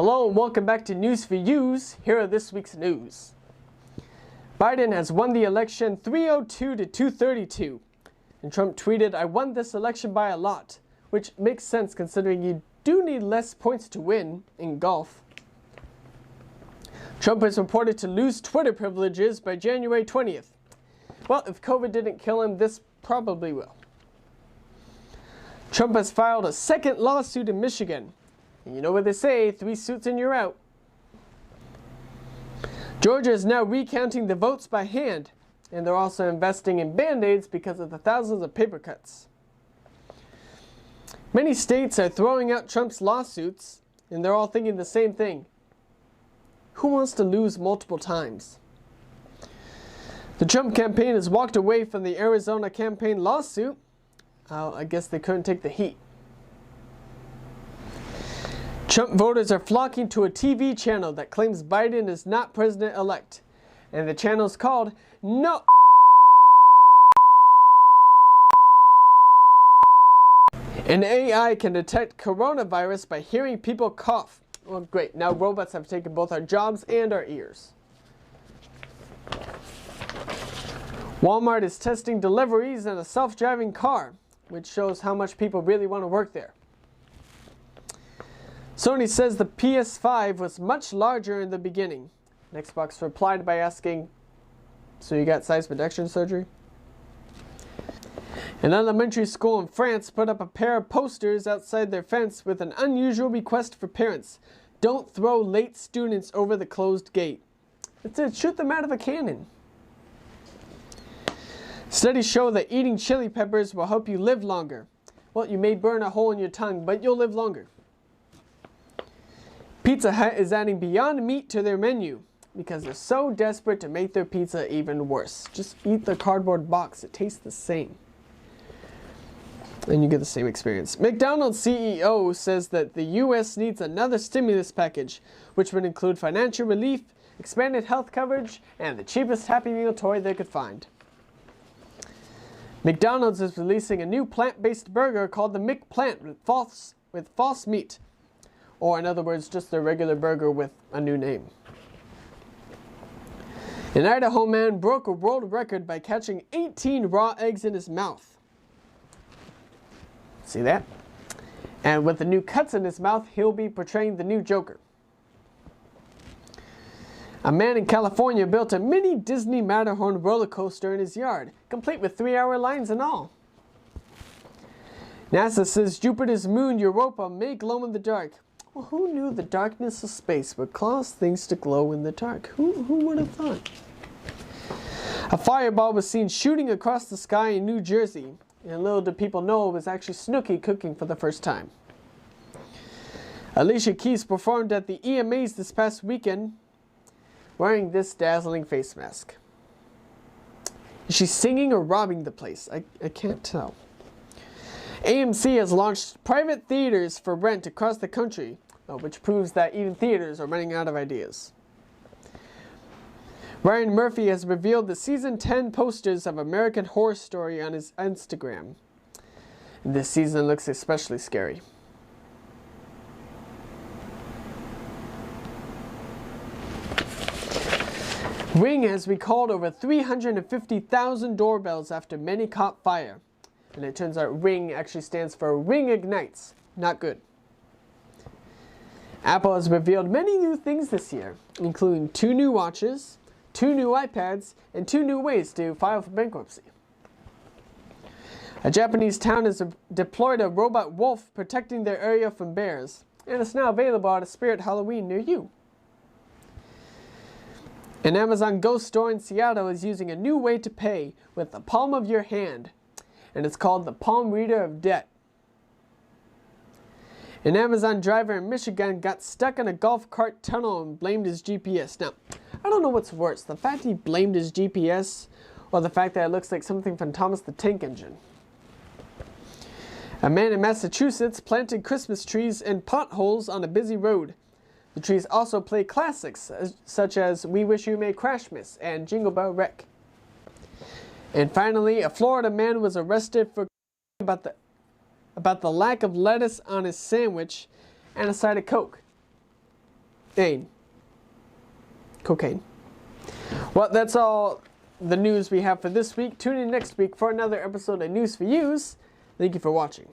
Hello and welcome back to News for Yous. Here are this week's news. Biden has won the election 302 to 232. And Trump tweeted, "I won this election by a lot," which makes sense considering you do need less points to win in golf. Trump is reported to lose Twitter privileges by January 20th. Well, if COVID didn't kill him, this probably will. Trump has filed a second lawsuit in Michigan. And you know what they say, 3 suits and you're out. Georgia is now recounting the votes by hand, and they're also investing in Band-Aids because of the thousands of paper cuts. Many states are throwing out Trump's lawsuits, and they're all thinking the same thing. Who wants to lose multiple times? The Trump campaign has walked away from the Arizona campaign lawsuit. I guess they couldn't take the heat. Trump voters are flocking to a TV channel that claims Biden is not president-elect, and the channel is called No. An AI can detect coronavirus by hearing people cough. Well, great, now robots have taken both our jobs and our ears. Walmart is testing deliveries in a self-driving car, which shows how much people really want to work there. Sony says the PS5 was much larger in the beginning. Xbox replied by asking, "So you got size reduction surgery?" An elementary school in France put up a pair of posters outside their fence with an unusual request for parents. Don't throw late students over the closed gate. It said shoot them out of a cannon. Studies show that eating chili peppers will help you live longer. Well, you may burn a hole in your tongue, but you'll live longer. Pizza Hut is adding Beyond Meat to their menu because they're so desperate to make their pizza even worse. Just eat the cardboard box. It tastes the same. And you get the same experience. McDonald's CEO says that the U.S. needs another stimulus package, which would include financial relief, expanded health coverage, and the cheapest Happy Meal toy they could find. McDonald's is releasing a new plant-based burger called the McPlant with false meat. Or in other words, just their regular burger with a new name. An Idaho man broke a world record by catching 18 raw eggs in his mouth. See that? And with the new cuts in his mouth, he'll be portraying the new Joker. A man in California built a mini Disney Matterhorn roller coaster in his yard, complete with 3-hour lines and all. NASA says Jupiter's moon Europa may glow in the dark. Well, who knew the darkness of space would cause things to glow in the dark? Who would have thought? A fireball was seen shooting across the sky in New Jersey, and little did people know it was actually Snooki cooking for the first time. Alicia Keys performed at the EMAs this past weekend wearing this dazzling face mask. Is she singing or robbing the place? I can't tell. AMC has launched private theaters for rent across the country, which proves that even theaters are running out of ideas. Ryan Murphy has revealed the season 10 posters of American Horror Story on his Instagram. This season looks especially scary. Ring has recalled over 350,000 doorbells after many caught fire. And it turns out Ring actually stands for Ring Ignites. Not good. Apple has revealed many new things this year, including 2 new watches, 2 new iPads, and 2 new ways to file for bankruptcy. A Japanese town has deployed a robot wolf protecting their area from bears, and it's now available at a Spirit Halloween near you. An Amazon Go store in Seattle is using a new way to pay with the palm of your hand, and it's called the Palm Reader of Debt. An Amazon driver in Michigan got stuck in a golf cart tunnel and blamed his GPS. Now, I don't know what's worse, the fact he blamed his GPS or the fact that it looks like something from Thomas the Tank Engine. A man in Massachusetts planted Christmas trees in potholes on a busy road. The trees also play classics such as We Wish You May Crash Miss and Jingle Bell Wreck. And finally, a Florida man was arrested for about the lack of lettuce on his sandwich and a side of Coke. Cocaine. Well, that's all the news we have for this week. Tune in next week for another episode of News for Yous. Thank you for watching.